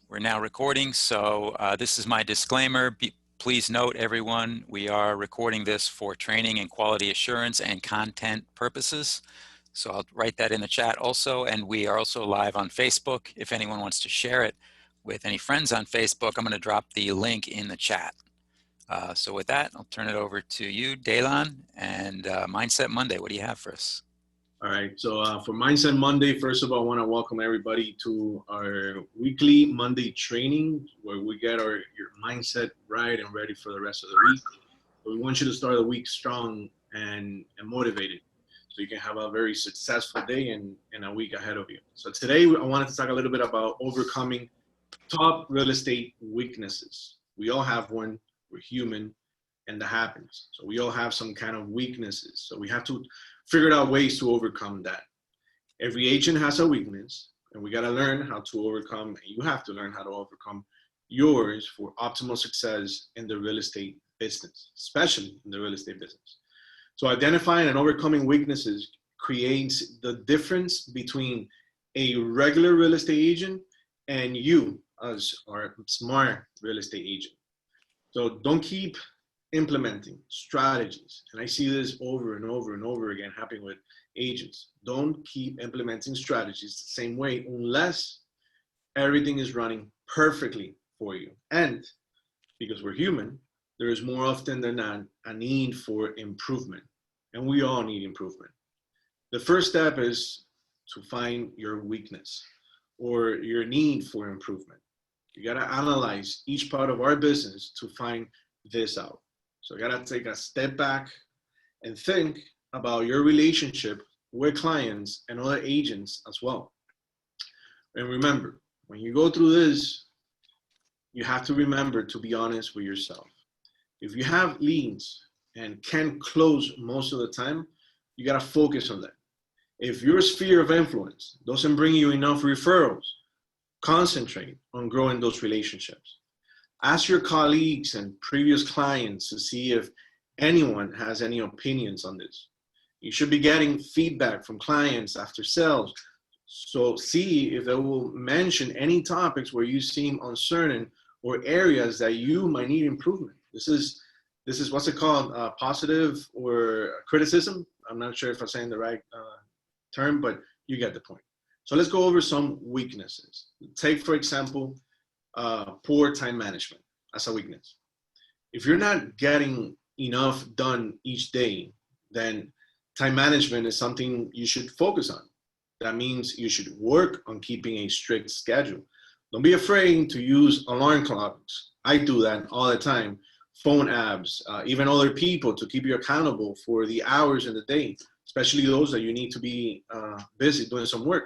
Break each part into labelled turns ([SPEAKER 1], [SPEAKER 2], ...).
[SPEAKER 1] We're now recording, so this is my disclaimer. Please note, everyone, we are recording this for training and quality assurance and content purposes. So I'll write that in the chat also, and we are also live on Facebook. If anyone wants to share it with any friends on Facebook, I'm going to drop the link in the chat. So with that, I'll turn it over to you, Daylon, and Mindset Monday. What do you have for us?
[SPEAKER 2] All right, so for Mindset Monday, first of all, I want to welcome everybody to our weekly Monday training where we get your mindset right and ready for the rest of the week. But we want you to start the week strong and motivated so you can have a very successful day and a week ahead of you. So today I wanted to talk a little bit about overcoming top real estate weaknesses. We all have one, we're human, and that happens. So we all have some kind of weaknesses. So we have to figure out ways to overcome that. Every agent has a weakness, and we got to learn how to overcome, and you have to learn how to overcome yours for optimal success in the real estate business, especially in the real estate business. So identifying and overcoming weaknesses creates the difference between a regular real estate agent and you as our smart real estate agent. So don't keep implementing strategies, and I see this over and over and over again happening with agents. Don't keep implementing strategies the same way unless everything is running perfectly for you. And because we're human, there is more often than not a need for improvement, and we all need improvement. The first step is to find your weakness or your need for improvement. You got to analyze each part of our business to find this out. So you gotta take a step back and think about your relationship with clients and other agents as well. And remember, when you go through this, you have to remember to be honest with yourself. If you have leads and can't close most of the time, you gotta focus on that. If your sphere of influence doesn't bring you enough referrals, concentrate on growing those relationships. Ask your colleagues and previous clients to see if anyone has any opinions on this. You should be getting feedback from clients after sales. So see if they will mention any topics where you seem uncertain or areas that you might need improvement. This is what's it called, positive or criticism. I'm not sure if I'm saying the right term, but you get the point. So let's go over some weaknesses. Take, for example, poor time management as a weakness. If you're not getting enough done each day, then time management is something you should focus on. That means you should work on keeping a strict schedule. Don't be afraid to use alarm clocks. I do that all the time. Phone apps, even other people to keep you accountable for the hours in the day, especially those that you need to be busy doing some work.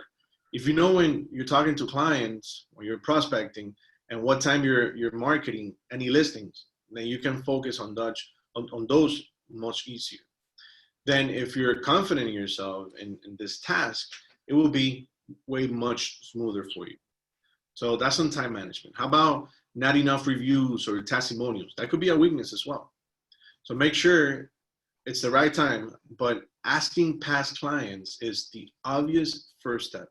[SPEAKER 2] If you know when you're talking to clients or you're prospecting and what time you're marketing any listings, then you can focus on those much easier. Then if you're confident in yourself in this task, it will be way much smoother for you. So that's on time management. How about not enough reviews or testimonials? That could be a weakness as well. So make sure it's the right time, but asking past clients is the obvious first step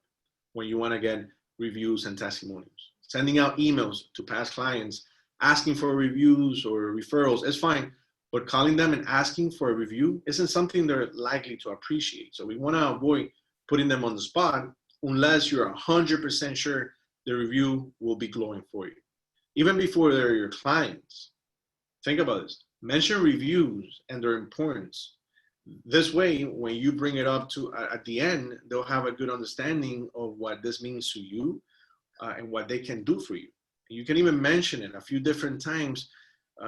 [SPEAKER 2] when you want to get reviews and testimonials. Sending out emails to past clients, asking for reviews or referrals is fine, but calling them and asking for a review isn't something they're likely to appreciate. So we want to avoid putting them on the spot unless you're 100% sure the review will be glowing for you. Even before they're your clients, think about this. Mention reviews and their importance. This way, when you bring it up to at the end, they'll have a good understanding of what this means to you and what they can do for you. You can even mention it a few different times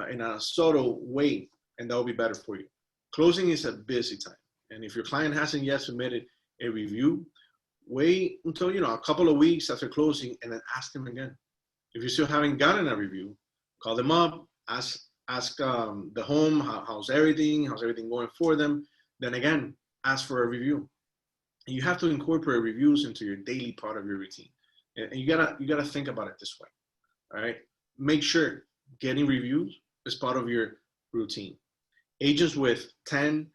[SPEAKER 2] in a subtle way, and that will be better for you. Closing is a busy time, and if your client hasn't yet submitted a review, wait until a couple of weeks after closing, and then ask them again. If you still haven't gotten a review, call them up, ask the home how's everything going for them. Then again, ask for a review. And you have to incorporate reviews into your daily part of your routine, and you gotta think about it this way. All right, make sure getting reviews is part of your routine. Agents with 10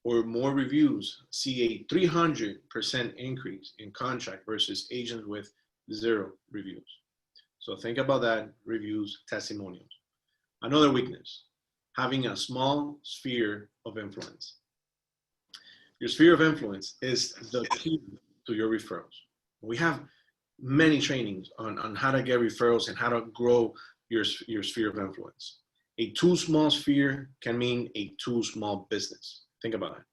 [SPEAKER 2] or more reviews see a 300% increase in contract versus agents with 0 reviews. So think about that, reviews, testimonials. Another weakness, having a small sphere of influence. Your sphere of influence is the key to your referrals. We have many trainings on how to get referrals and how to grow your sphere of influence. A too small sphere can mean a too small business. Think about it.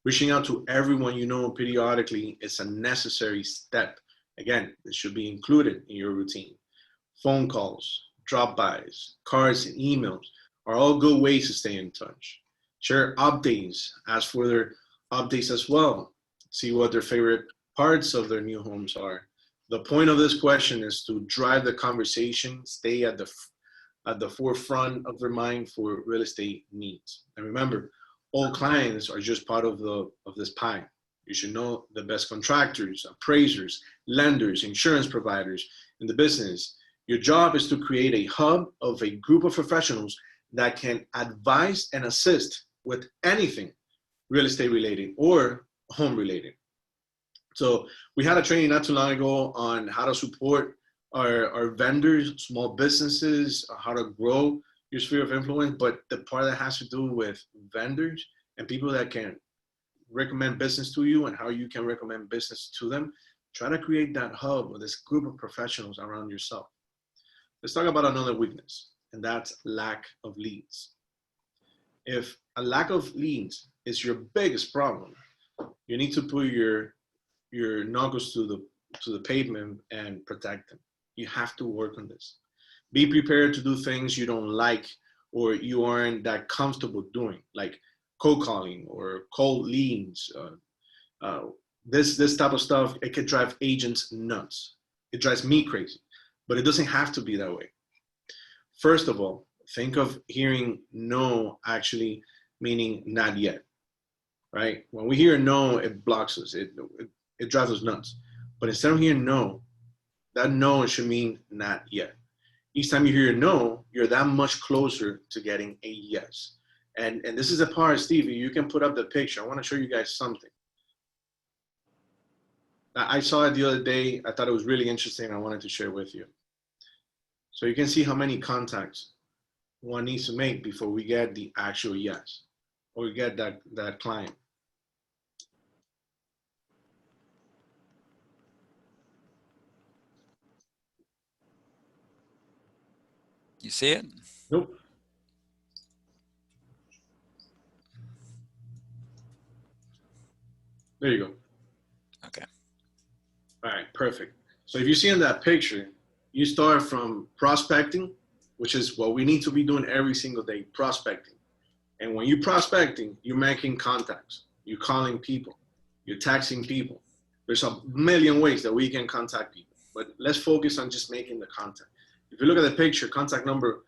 [SPEAKER 2] Reaching out to everyone you know periodically is a necessary step. Again, this should be included in your routine. Phone calls, drop-bys, cards, and emails are all good ways to stay in touch. Share updates, ask for their updates as well. See what their favorite parts of their new homes are. The point of this question is to drive the conversation, stay at the forefront of their mind for real estate needs. And remember, all clients are just part of this pie. You should know the best contractors, appraisers, lenders, insurance providers in the business. Your job is to create a hub of a group of professionals that can advise and assist with anything real estate related or home related. So we had a training not too long ago on how to support our vendors, small businesses, how to grow your sphere of influence. But the part that has to do with vendors and people that can recommend business to you and how you can recommend business to them, try to create that hub or this group of professionals around yourself. Let's talk about another weakness, and that's lack of leads. If a lack of leads is your biggest problem, you need to put your knuckles to the pavement and protect them. You have to work on this. Be prepared to do things you don't like or you aren't that comfortable doing, like cold calling or cold leads. This type of stuff, it could drive agents nuts. It drives me crazy, but it doesn't have to be that way. First of all, think of hearing no actually meaning not yet, right? When we hear no, it blocks us. It drives us nuts. But instead of hearing no, that no should mean not yet. Each time you hear no, you're that much closer to getting a yes. And this is a part, Stevie, you can put up the picture. I want to show you guys something. I saw it the other day. I thought it was really interesting. I wanted to share with you. So you can see how many contacts one needs to make before we get the actual yes, or we get that client.
[SPEAKER 1] You see it?
[SPEAKER 2] Nope. There you go.
[SPEAKER 1] Okay.
[SPEAKER 2] All right, perfect. So if you see in that picture, you start from prospecting, which is what we need to be doing every single day, prospecting. And when you're prospecting, you're making contacts, you're calling people, you're texting people. There's a million ways that we can contact people, but let's focus on just making the contact. If you look at the picture, contact number,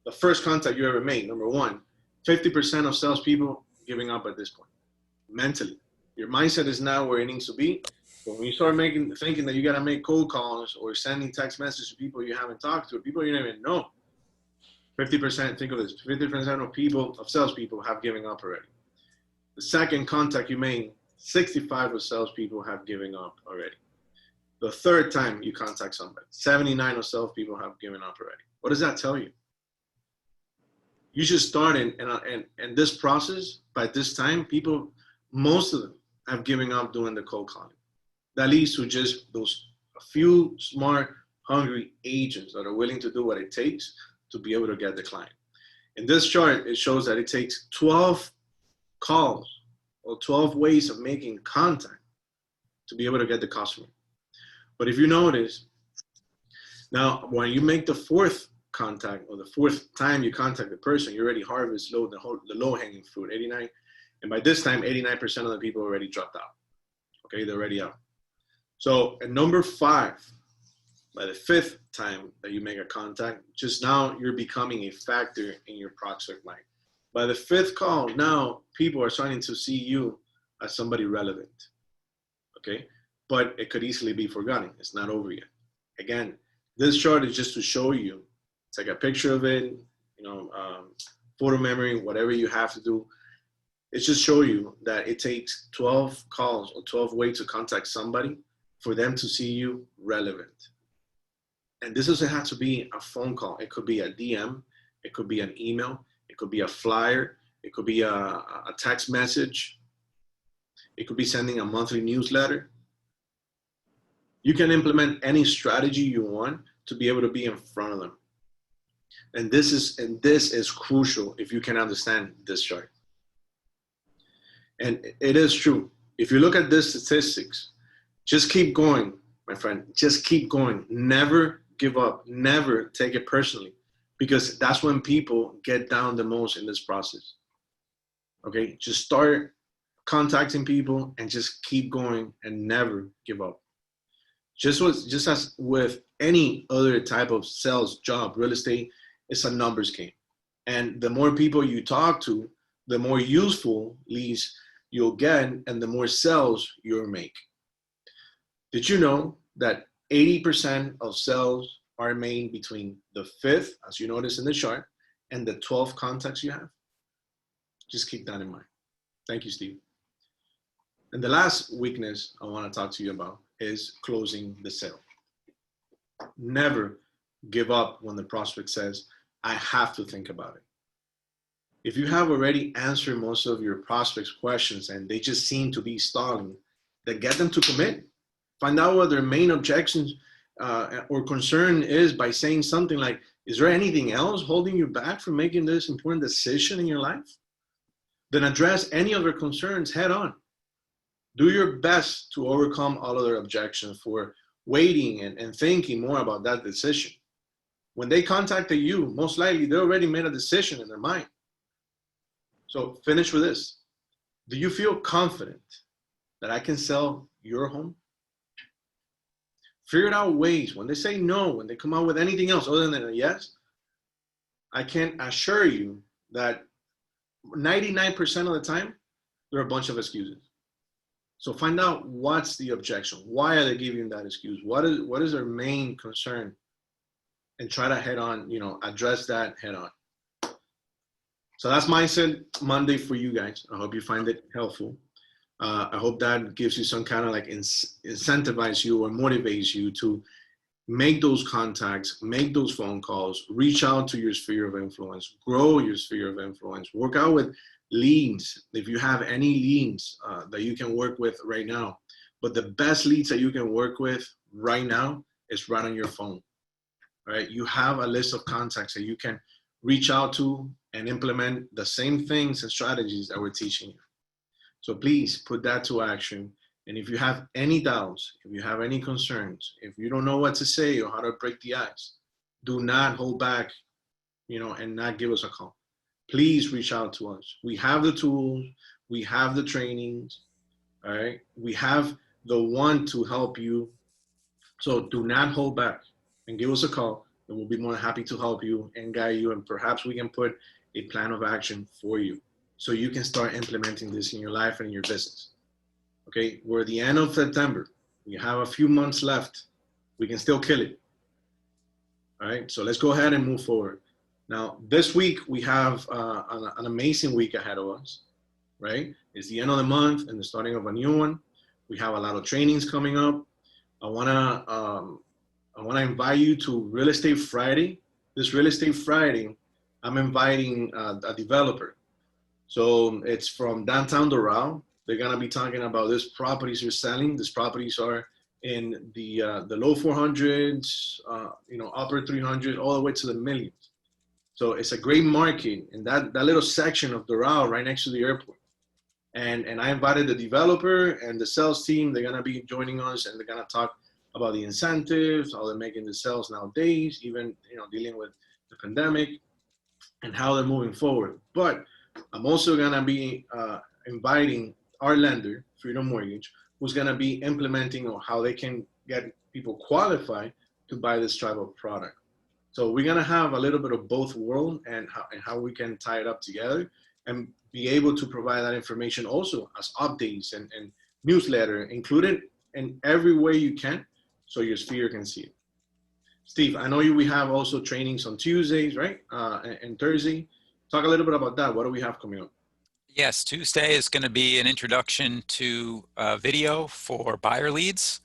[SPEAKER 2] the first contact you ever made, number one, 50% of salespeople giving up at this point, mentally. Your mindset is now where it needs to be. But when you start thinking that you got to make cold calls or sending text messages to people you haven't talked to, people you don't even know, 50%, think of this, 50% of salespeople have given up already. The second contact you made, 65 of salespeople have given up already. The third time you contact somebody, 79 of salespeople have given up already. What does that tell you? You just started, and this process, by this time, people, most of them have given up doing the cold calling. That leads to just a few smart, hungry agents that are willing to do what it takes to be able to get the client. In this chart, it shows that it takes 12 calls or 12 ways of making contact to be able to get the customer. But if you notice, now when you make the fourth contact or the fourth time you contact the person, you already harvest the low-hanging fruit, 89. And by this time, 89% of the people already dropped out. Okay, they're already out. So at number 5, by the 5th time that you make a contact, just now you're becoming a factor in your prospect line. By the 5th call, now people are starting to see you as somebody relevant. Okay, but it could easily be forgotten. It's not over yet. Again, this chart is just to show you. Take a picture of it, photo memory, whatever you have to do. It's just show you that it takes 12 calls or 12 ways to contact somebody for them to see you relevant. And this doesn't have to be a phone call. It could be a DM. It could be an email. It could be a flyer. It could be a text message. It could be sending a monthly newsletter. You can implement any strategy you want to be able to be in front of them. And this is crucial if you can understand this chart. And it is true. If you look at the statistics, just keep going, my friend. Just keep going. Never give up. Never take it personally, because that's when people get down the most in this process. Okay, just start contacting people and just keep going and never give up. Just as with any other type of sales job, real estate, it's a numbers game. And the more people you talk to, the more useful leads you'll get and the more sales you'll make. Did you know that 80% of sales are made between the 5th, as you notice in the chart, and the 12th contacts you have? Just keep that in mind. Thank you, Steve. And the last weakness I want to talk to you about is closing the sale. Never give up when the prospect says, I have to think about it. If you have already answered most of your prospects' questions and they just seem to be stalling, then get them to commit. Find out what their main objections or concern is by saying something like, is there anything else holding you back from making this important decision in your life? Then address any of their concerns head on. Do your best to overcome all of their objections for waiting and thinking more about that decision. When they contacted you, most likely they already made a decision in their mind. So finish with this. Do you feel confident that I can sell your home? Figure out ways. When they say no, when they come out with anything else other than a yes, I can assure you that 99% of the time, there are a bunch of excuses. So find out what's the objection. Why are they giving that excuse? What is their main concern? And try to head on, address that head on. So that's Mindset Monday for you guys. I hope you find it helpful. I hope that gives you some kind of like incentivize you or motivates you to make those contacts, make those phone calls, reach out to your sphere of influence, grow your sphere of influence, work out with leads. If you have any leads that you can work with right now, but the best leads that you can work with right now is right on your phone. Right? You have a list of contacts that you can reach out to and implement the same things and strategies that we're teaching you. So please put that to action. And if you have any doubts, if you have any concerns, if you don't know what to say or how to break the ice, do not hold back, and not give us a call. Please reach out to us. We have the tools, we have the trainings, all right? We have the one to help you. So do not hold back and give us a call, and we'll be more than happy to help you and guide you, and perhaps we can put a plan of action for you so you can start implementing this in your life and in your business. Okay, we're at the end of September. We have a few months left. We can still kill it. All right, so let's go ahead and move forward. Now, this week we have an amazing week ahead of us, right? It's the end of the month and the starting of a new one. We have a lot of trainings coming up. I wanna invite you to Real Estate Friday. This Real Estate Friday, I'm inviting a developer. So it's from downtown Doral. They're gonna be talking about these properties you're selling. These properties are in the low 400s, upper 300, all the way to the millions. So it's a great market in that little section of Doral right next to the airport. And I invited the developer and the sales team. They're gonna be joining us, and they're gonna talk about the incentives, how they're making the sales nowadays, even dealing with the pandemic, and how they're moving forward. But I'm also gonna be inviting our lender, Freedom Mortgage, who's gonna be implementing on how they can get people qualified to buy this type of product. So we're gonna have a little bit of both world and how we can tie it up together and be able to provide that information also as updates and newsletter, included in every way you can, so your sphere can see it. Steve, I know we have also trainings on Tuesdays, right? And Thursday. Talk a little bit about that. What do we have coming up?
[SPEAKER 1] Yes, Tuesday is going to be an introduction to video for buyer leads.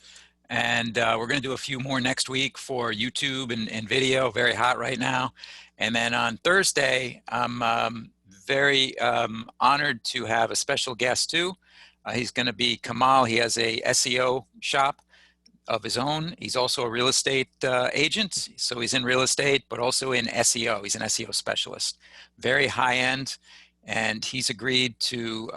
[SPEAKER 1] And we're going to do a few more next week for YouTube and video, very hot right now. And then on Thursday, I'm very honored to have a special guest too. He's going to be Kamal. He has a SEO shop of his own. He's also a real estate agent. So he's in real estate, but also in SEO. He's an SEO specialist, very high end. And he's agreed to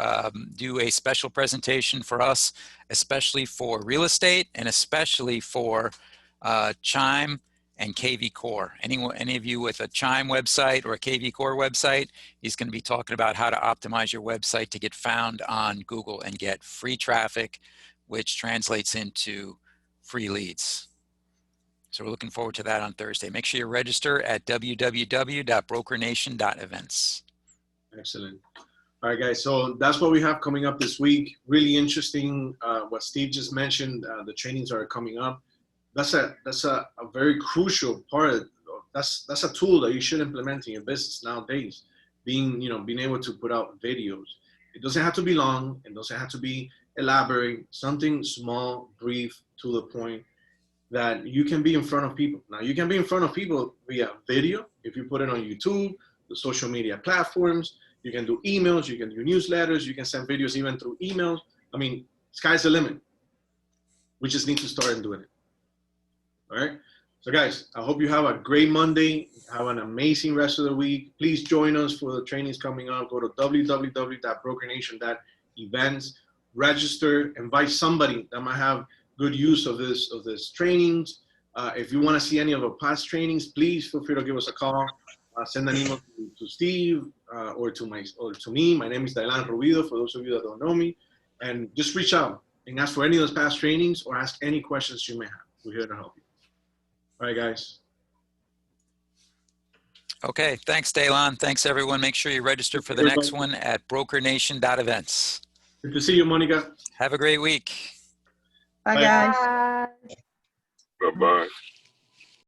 [SPEAKER 1] do a special presentation for us, especially for real estate and especially for Chime and KV Core. Any of you with a Chime website or a KV Core website, he's going to be talking about how to optimize your website to get found on Google and get free traffic, which translates into free leads. So we're looking forward to that on Thursday. Make sure you register at www.brokernation.events. Excellent.
[SPEAKER 2] All right, guys. So that's what we have coming up this week. Really interesting. What Steve just mentioned. The trainings are coming up. That's a very crucial part. That's a tool that you should implement in your business nowadays. Being able to put out videos. It doesn't have to be long. It doesn't have to be elaborate. Something small, brief, to the point, that you can be in front of people. Now you can be in front of people via video if you put it on YouTube, the social media platforms. You can do emails, you can do newsletters, you can send videos even through emails. I mean, sky's the limit. We just need to start doing it. All right. So guys, I hope you have a great Monday. Have an amazing rest of the week. Please join us for the trainings coming up. Go to www.brokernation.events, register, invite somebody that might have good use of this trainings. If you want to see any of our past trainings, please feel free to give us a call. Send an email to Steve or to me. My name is Dylan Rubido, for those of you that don't know me. And just reach out and ask for any of those past trainings or ask any questions you may have. We're here to help you. All right, guys.
[SPEAKER 1] Okay, thanks, Dylan. Thanks, everyone. Make sure you register for the next one at brokernation.events.
[SPEAKER 2] Good to see you, Monica.
[SPEAKER 1] Have a great week.
[SPEAKER 3] Bye, guys.
[SPEAKER 4] Bye-bye.